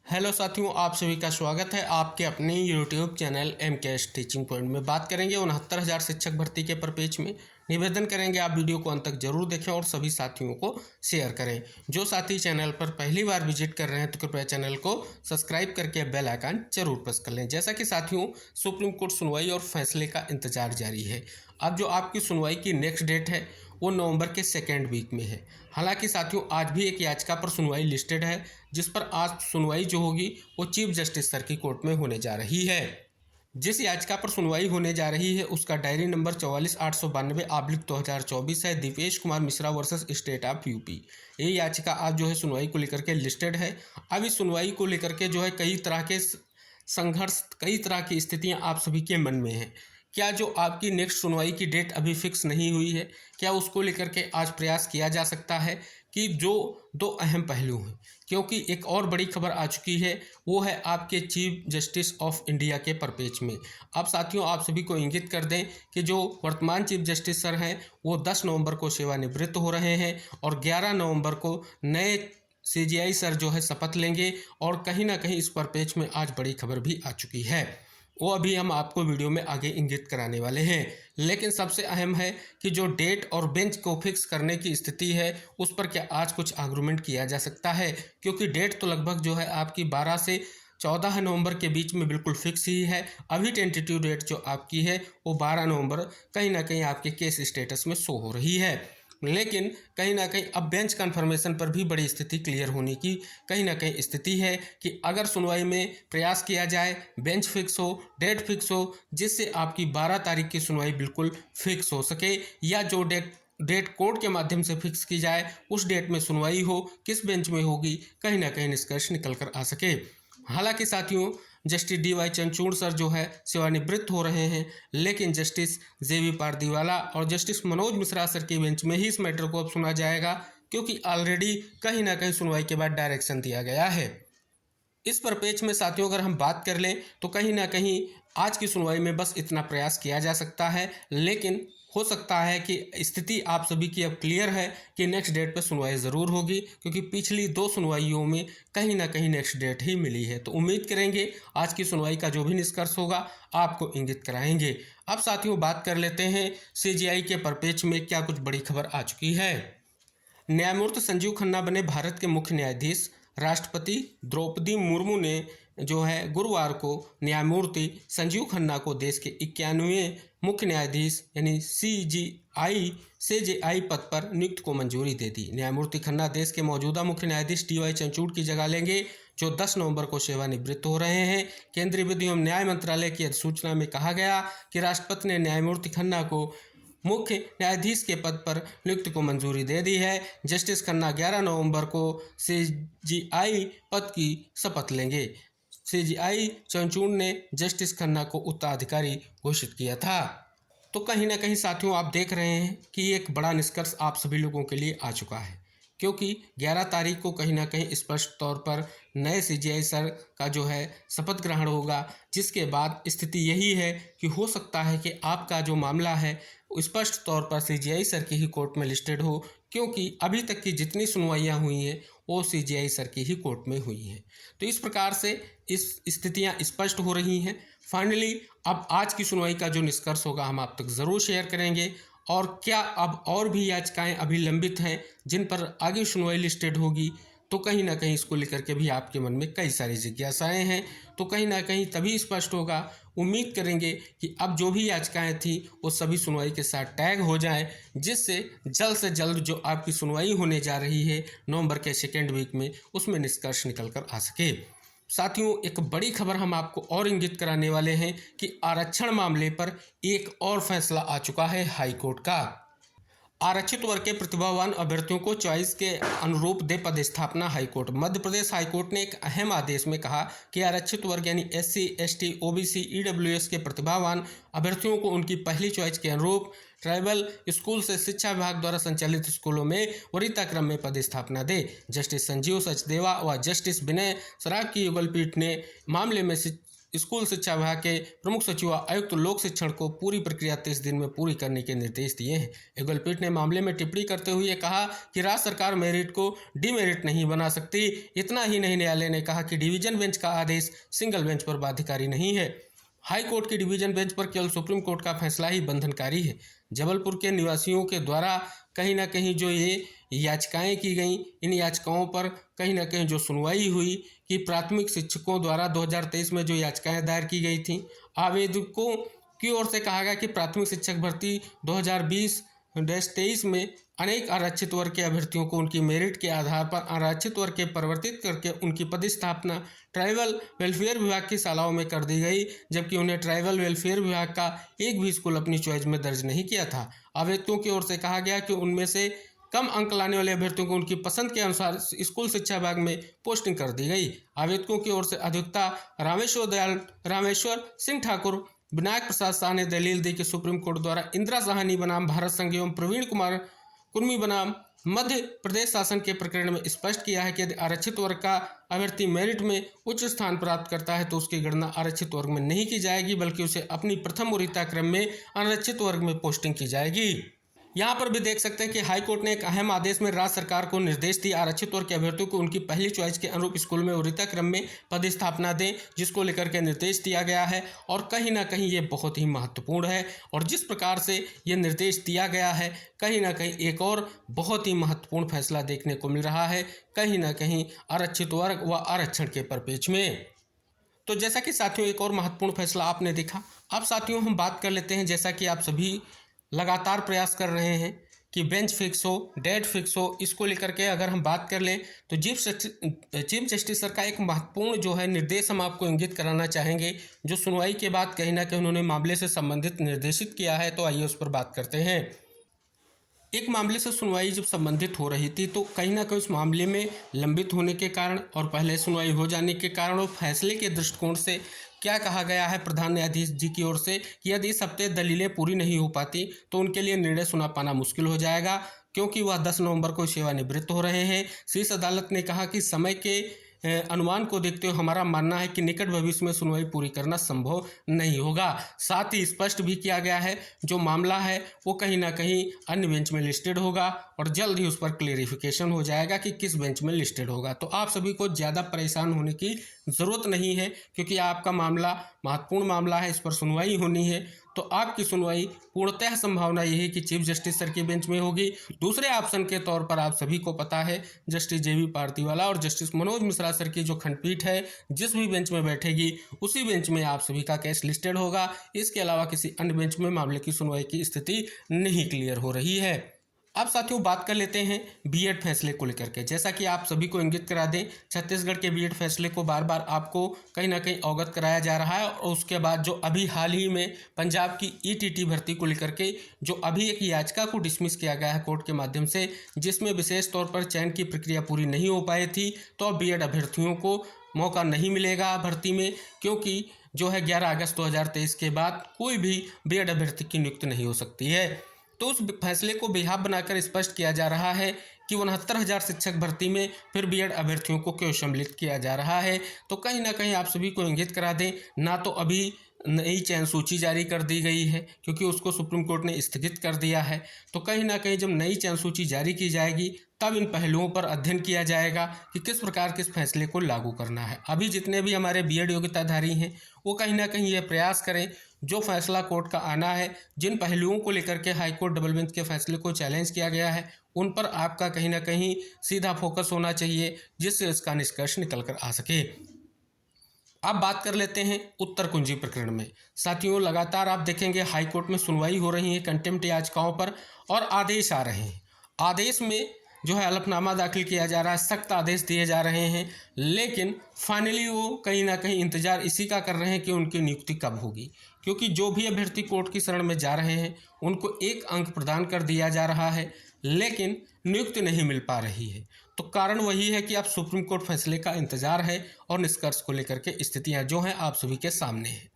Hello साथियों, आप सभी का स्वागत है आपके अपने YouTube channel MKS teaching point में। बात करेंगे 69,000 शिक्षक भर्ती के परिपेक्ष में। निवेदन करेंगे आप वीडियो को अंत तक जरूर देखें और सभी साथियों को शेयर करें। जो साथी चैनल पर पहली बार विजिट कर रहे हैं तो कृपया चैनल को सब्सक्राइब करके बेल आइकन जरूर प्रेस कर लें। जैसा कि साथियों, सुप्रीम कोर्ट सुनवाई और फैसले का इंतजार जारी है। अब जो आपकी सुनवाई की नेक्स्ट डेट है वो नवंबर के सेकेंड वीक में है। हालांकि साथियों, आज भी एक याचिका पर सुनवाई लिस्टेड है, जिस पर आज सुनवाई जो होगी वो चीफ जस्टिस सर की कोर्ट में होने जा रही है। जिस याचिका पर सुनवाई होने जा रही है उसका डायरी नंबर 44,892/2024 है। Dipesh Kumar Mishra versus state of UP. ये याचिका आज जो है सुनवाई को लेकर के लिस्टेड है। अब इस सुनवाई को लेकर के जो है कई तरह के संघर्ष, कई तरह की स्थितियां आप सभी के मन में हैं। क्या जो आपकी नेक्स्ट सुनवाई की डेट अभी फिक्स नहीं हुई है, क्या उसको लेकर के आज प्रयास किया जा सकता है? कि जो दो अहम पहलू हैं, क्योंकि एक और बड़ी खबर आ चुकी है, वो है आपके चीफ जस्टिस ऑफ इंडिया के परिपेक्ष में। अब साथियों, आप सभी को इंगित कर दें कि जो वर्तमान चीफ जस्टिस सर हैं वो 10 नवंबर को सेवानिवृत्त हो रहे हैं और 11 नवंबर को नए CJI सर जो है शपथ लेंगे। और कहीं ना कहीं इस परिपेक्ष में आज बड़ी खबर भी आ चुकी है, वो अभी हम आपको वीडियो में आगे इंगित कराने वाले हैं। लेकिन सबसे अहम है कि जो डेट और बेंच को फिक्स करने की स्थिति है उस पर क्या आज कुछ आर्गूमेंट किया जा सकता है, क्योंकि डेट तो लगभग जो है आपकी 12 से 14 नवंबर के बीच में बिल्कुल फिक्स ही है। अभी टेंटेटिव डेट जो आपकी है वो 12 नवंबर कहीं ना कहीं आपके केस स्टेटस में शो हो रही है। लेकिन कहीं ना कहीं अब बेंच कन्फर्मेशन पर भी बड़ी स्थिति क्लियर होने की कहीं ना कहीं स्थिति है कि अगर सुनवाई में प्रयास किया जाए, बेंच फिक्स हो, डेट फिक्स हो, जिससे आपकी 12 तारीख की सुनवाई बिल्कुल फिक्स हो सके, या जो डेट कोर्ट के माध्यम से फिक्स की जाए उस डेट में सुनवाई हो, किस बेंच में होगी, कहीं ना कहीं निष्कर्ष निकल कर आ सके। हालांकि साथियों, जस्टिस DY चंद्रचूड़ सर जो है सेवानिवृत्त हो रहे हैं, लेकिन जस्टिस JB पारदीवाला और जस्टिस मनोज मिश्रा सर की बेंच में ही इस मैटर को अब सुना जाएगा, क्योंकि ऑलरेडी कहीं ना कहीं सुनवाई के बाद डायरेक्शन दिया गया है। इस परिपेक्ष में साथियों, अगर हम बात कर लें तो कहीं ना कहीं आज की सुनवाई में बस इतना प्रयास किया जा सकता है। लेकिन हो सकता है कि स्थिति आप सभी की अब क्लियर है कि नेक्स्ट डेट पर सुनवाई ज़रूर होगी, क्योंकि पिछली 2 सुनवाइयों में कहीं ना कहीं नेक्स्ट डेट ही मिली है। तो उम्मीद करेंगे आज की सुनवाई का जो भी निष्कर्ष होगा आपको इंगित कराएंगे। अब साथियों, बात कर लेते हैं CJI के परिपेक्ष में क्या कुछ बड़ी खबर आ चुकी है। न्यायमूर्ति संजीव खन्ना बने भारत के मुख्य न्यायाधीश। राष्ट्रपति द्रौपदी मुर्मू ने जो है गुरुवार को न्यायमूर्ति संजीव खन्ना को देश के 91वें मुख्य न्यायाधीश यानी CJI पद पर नियुक्ति को मंजूरी दे दी। न्यायमूर्ति खन्ना देश के मौजूदा मुख्य न्यायाधीश DY चंद्रचूड़ की जगह लेंगे, जो 10 नवंबर को सेवानिवृत्त हो रहे हैं। केंद्रीय विधि एवं न्याय मंत्रालय की अधिसूचना में कहा गया कि राष्ट्रपति ने न्यायमूर्ति खन्ना को मुख्य न्यायाधीश के पद पर नियुक्ति को मंजूरी दे दी है। जस्टिस खन्ना 11 नवंबर को CJI पद की शपथ लेंगे। CJI चंद्रचूड़ ने जस्टिस खन्ना को उत्तराधिकारी घोषित किया था। तो कहीं ना कहीं साथियों, आप देख रहे हैं कि एक बड़ा निष्कर्ष आप सभी लोगों के लिए आ चुका है, क्योंकि 11 तारीख को कहीं ना कहीं स्पष्ट तौर पर नए CJI सर का जो है शपथ ग्रहण होगा, जिसके बाद स्थिति यही है कि हो सकता है कि आपका जो मामला है स्पष्ट तौर पर CJI सर की ही कोर्ट में लिस्टेड हो, क्योंकि अभी तक की जितनी सुनवाइयाँ हुई हैं वो CJI सर की ही कोर्ट में हुई हैं। तो इस प्रकार से इस स्थितियाँ स्पष्ट हो रही हैं। फाइनली अब आज की सुनवाई का जो निष्कर्ष होगा हम आप तक ज़रूर शेयर करेंगे। और क्या अब और भी याचिकाएं अभी लंबित हैं जिन पर आगे सुनवाई लिस्टेड होगी, तो कहीं ना कहीं इसको लेकर के भी आपके मन में कई सारी जिज्ञासाएं हैं। तो कहीं ना कहीं तभी स्पष्ट होगा। उम्मीद करेंगे कि अब जो भी याचिकाएं थी वो सभी सुनवाई के साथ टैग हो जाएं, जिससे जल्द से जल्द जो आपकी सुनवाई होने जा रही है नवंबर के सेकेंड वीक में, उसमें निष्कर्ष निकल कर आ सके। साथियों, एक बड़ी खबर हम आपको और इंगित कराने वाले हैं कि आरक्षण मामले पर एक और फैसला आ चुका है हाई कोर्ट का। आरक्षित वर्ग के प्रतिभावान अभ्यर्थियों को चॉइस के अनुरूप दे पदस्थापना। हाईकोर्ट मध्य प्रदेश हाईकोर्ट ने एक अहम आदेश में कहा कि आरक्षित वर्ग यानी SC, ST, OBC, EWS के प्रतिभावान अभ्यर्थियों को उनकी पहली चॉइस के अनुरूप ट्राइबल स्कूल से शिक्षा विभाग द्वारा संचालित स्कूलों में वरीयता क्रम में पदस्थापना दे। जस्टिस संजीव सचदेवा व जस्टिस विनय सराफ की युगल पीठ ने मामले में स्कूल शिक्षा विभाग के प्रमुख सचिव व आयुक्त लोक शिक्षण को पूरी प्रक्रिया 30 दिन में पूरी करने के निर्देश दिए हैं। युगल पीठ ने मामले में टिप्पणी करते हुए कहा कि राज्य सरकार मेरिट को डीमेरिट नहीं बना सकती। इतना ही नहीं, न्यायालय ने कहा कि डिवीजन बेंच का आदेश सिंगल बेंच पर बाध्यकारी नहीं है। हाई कोर्ट की डिवीजन बेंच पर केवल सुप्रीम कोर्ट का फैसला ही बंधनकारी है। जबलपुर के निवासियों के द्वारा कहीं ना कहीं जो ये याचिकाएं की गई, इन याचिकाओं पर कहीं ना कहीं जो सुनवाई हुई कि प्राथमिक शिक्षकों द्वारा 2023 में जो याचिकाएं दायर की गई थी, आवेदकों की ओर से कहा गया कि प्राथमिक शिक्षक भर्ती 2020-23 में अनेक आरक्षित वर्ग के अभ्यर्थियों को उनकी मेरिट के आधार पर आरक्षित वर्ग के परिवर्तित करके उनकी पदस्थापना ट्राइबल वेलफेयर विभाग की शालाओं में कर दी गई, जबकि उन्हें ट्राइबल वेलफेयर विभाग का एक भी स्कूल अपनी चॉइस में दर्ज नहीं किया था। आवेदकों की ओर से कहा गया कि उनमें से कम अंक लाने वाले अभ्यर्थियों को उनकी पसंद के अनुसार स्कूल शिक्षा विभाग में पोस्टिंग कर दी गई। आवेदकों की ओर से अधिवक्ता रामेश्वर सिंह ठाकुर, विनायक प्रसाद शाह ने दलील दी कि सुप्रीम कोर्ट द्वारा इंदिरा साहनी बनाम भारत संघ एवं प्रवीण कुमार कुर्मी बनाम मध्य प्रदेश शासन के प्रकरण में स्पष्ट किया है कि यदि आरक्षित वर्ग का अभ्यर्थी मेरिट में उच्च स्थान प्राप्त करता है तो उसकी गणना आरक्षित वर्ग में नहीं की जाएगी, बल्कि उसे अपनी प्रथम वरीयता क्रम में आरक्षित वर्ग में पोस्टिंग की जाएगी। यहाँ पर भी देख सकते हैं कि हाईकोर्ट ने एक अहम आदेश में राज्य सरकार को निर्देश दिया आरक्षित वर्ग के अभ्यर्थियों को उनकी पहली चॉइस के अनुरूप स्कूल में वरीयता क्रम में पदस्थापना दें, जिसको लेकर के निर्देश दिया गया है। और कहीं ना कहीं ये बहुत ही महत्वपूर्ण है, और जिस प्रकार से ये निर्देश दिया गया है, कहीं ना कहीं एक और बहुत ही महत्वपूर्ण फैसला देखने को मिल रहा है, कहीं ना कहीं आरक्षित वर्ग व आरक्षण के परिप्रेक्ष्य में। तो जैसा कि साथियों एक और महत्वपूर्ण फैसला आपने देखा। अब साथियों हम बात कर लेते हैं, जैसा कि आप सभी लगातार प्रयास कर रहे हैं कि बेंच फिक्स हो, डेट फिक्स हो, इसको लेकर के अगर हम बात कर लें तो चीफ जस्टिस सर का एक महत्वपूर्ण जो है निर्देश हम आपको इंगित कराना चाहेंगे, जो सुनवाई के बाद कहीं ना कहीं उन्होंने मामले से संबंधित निर्देशित किया है। तो आइए उस पर बात करते हैं। एक मामले से सुनवाई जब संबंधित हो रही थी तो कहीं ना कहीं उस मामले में लंबित होने के कारण और पहले सुनवाई हो जाने के कारण और फैसले के दृष्टिकोण से क्या कहा गया है प्रधान न्यायाधीश जी की ओर से कि यदि इस हफ्ते दलीलें पूरी नहीं हो पाती तो उनके लिए निर्णय सुना पाना मुश्किल हो जाएगा, क्योंकि वह 10 नवंबर को सेवानिवृत्त हो रहे हैं। शीर्ष अदालत ने कहा कि समय के अनुमान को देखते हुए हमारा मानना है कि निकट भविष्य में सुनवाई पूरी करना संभव नहीं होगा। साथ ही स्पष्ट भी किया गया है जो मामला है वो कहीं ना कहीं अन्य बेंच में लिस्टेड होगा और जल्द ही उस पर क्लेरिफिकेशन हो जाएगा कि किस बेंच में लिस्टेड होगा। तो आप सभी को ज़्यादा परेशान होने की ज़रूरत नहीं है, क्योंकि आपका मामला महत्वपूर्ण मामला है, इस पर सुनवाई होनी है। तो आपकी सुनवाई पूर्णतः संभावना यही कि चीफ जस्टिस सर की बेंच में होगी। दूसरे ऑप्शन के तौर पर आप सभी को पता है जस्टिस जेबी पार्तीवाला और जस्टिस मनोज मिश्रा सर की जो खंडपीठ है जिस भी बेंच में बैठेगी उसी बेंच में आप सभी का केस लिस्टेड होगा। इसके अलावा किसी अन्य बेंच में मामले की सुनवाई की स्थिति नहीं क्लियर हो रही है। अब साथियों बात कर लेते हैं बीएड फैसले को लेकर के। जैसा कि आप सभी को इंगित करा दें, छत्तीसगढ़ के बीएड फैसले को बार बार आपको कहीं ना कहीं अवगत कराया जा रहा है, और उसके बाद जो अभी हाल ही में पंजाब की ईटीटी भर्ती को लेकर के जो अभी एक याचिका को डिसमिस किया गया है कोर्ट के माध्यम से, जिसमें विशेष तौर पर चयन की प्रक्रिया पूरी नहीं हो पाई थी, तो अब बीएड अभ्यर्थियों को मौका नहीं मिलेगा भर्ती में, क्योंकि जो है 11 अगस्त 2023 के बाद कोई भी बीएड अभ्यर्थी की नियुक्ति नहीं हो सकती है। तो उस फैसले को बेहाब बनाकर स्पष्ट किया जा रहा है कि 69,000 शिक्षक भर्ती में फिर बीएड अभ्यर्थियों को क्यों सम्मिलित किया जा रहा है। तो कहीं ना कहीं आप सभी को इंगित करा दें, ना तो अभी नई चयन सूची जारी कर दी गई है क्योंकि उसको सुप्रीम कोर्ट ने स्थगित कर दिया है। तो कहीं ना कहीं जब नई चयन सूची जारी की जाएगी तब इन पहलुओं पर अध्ययन किया जाएगा कि किस प्रकार किस फैसले को लागू करना है। अभी जितने भी हमारे बीएड योग्यताधारी हैं वो कहीं ना कहीं ये प्रयास करें, जो फैसला कोर्ट का आना है, जिन पहलुओं को लेकर के हाईकोर्ट डबल बेंच के फैसले को चैलेंज किया गया है उन पर आपका कहीं ना कहीं सीधा फोकस होना चाहिए, जिससे इसका निष्कर्ष निकल कर आ सके। अब बात कर लेते हैं उत्तर कुंजी प्रकरण में। साथियों लगातार आप देखेंगे हाईकोर्ट में सुनवाई हो रही है कंटेम्प्ट याचिकाओं पर और आदेश आ रहे हैं। आदेश में जो है हलफनामा दाखिल किया जा रहा है, सख्त आदेश दिए जा रहे हैं, लेकिन फाइनली वो कहीं ना कहीं इंतजार इसी का कर रहे हैं कि उनकी नियुक्ति कब होगी, क्योंकि जो भी अभ्यर्थी कोर्ट की शरण में जा रहे हैं उनको 1 अंक प्रदान कर दिया जा रहा है, लेकिन नियुक्ति नहीं मिल पा रही है। तो कारण वही है कि अब सुप्रीम कोर्ट फैसले का इंतजार है और निष्कर्ष को लेकर के स्थितियां जो हैं आप सभी के सामने हैं।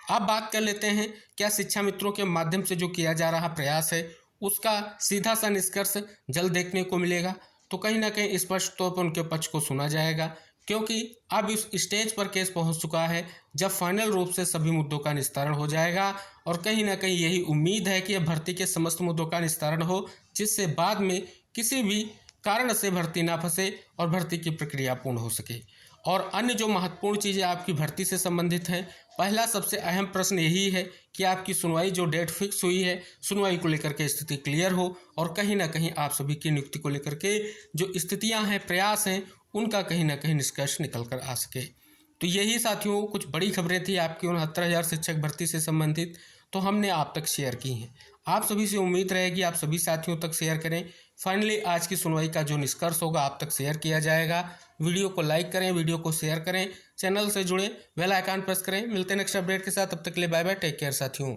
अब बात कर लेते हैं क्या शिक्षा मित्रों के माध्यम से जो किया जा रहा प्रयास है उसका सीधा सा निष्कर्ष जल्द देखने को मिलेगा। तो कहीं ना कहीं स्पष्ट तौर पर उनके पक्ष को सुना जाएगा, क्योंकि अब इस स्टेज पर केस पहुंच चुका है जब फाइनल रूप से सभी मुद्दों का निस्तारण हो जाएगा। और कहीं ना कहीं यही उम्मीद है कि अब भर्ती के समस्त मुद्दों का निस्तारण हो, जिससे बाद में किसी भी कारण से भर्ती ना फंसे और भर्ती की प्रक्रिया पूर्ण हो सके। और अन्य जो महत्वपूर्ण चीज़ें आपकी भर्ती से संबंधित हैं, पहला सबसे अहम प्रश्न यही है कि आपकी सुनवाई जो डेट फिक्स हुई है, सुनवाई को लेकर के स्थिति क्लियर हो और कहीं ना कहीं आप सभी की नियुक्ति को लेकर के जो स्थितियां हैं, प्रयास हैं, उनका कहीं ना कहीं निष्कर्ष निकल कर आ सके। तो यही साथियों कुछ बड़ी खबरें थी आपकी 69,000 शिक्षक भर्ती से संबंधित, तो हमने आप तक शेयर की हैं। आप सभी से उम्मीद रहेगी आप सभी साथियों तक शेयर करें। फाइनली आज की सुनवाई का जो निष्कर्ष होगा आप तक शेयर किया जाएगा। वीडियो को लाइक करें, वीडियो को शेयर करें, चैनल से जुड़े, बेल आइकन प्रेस करें। मिलते हैं नेक्स्ट अपडेट के साथ, तब तक के लिए बाय बाय, टेक केयर साथियों।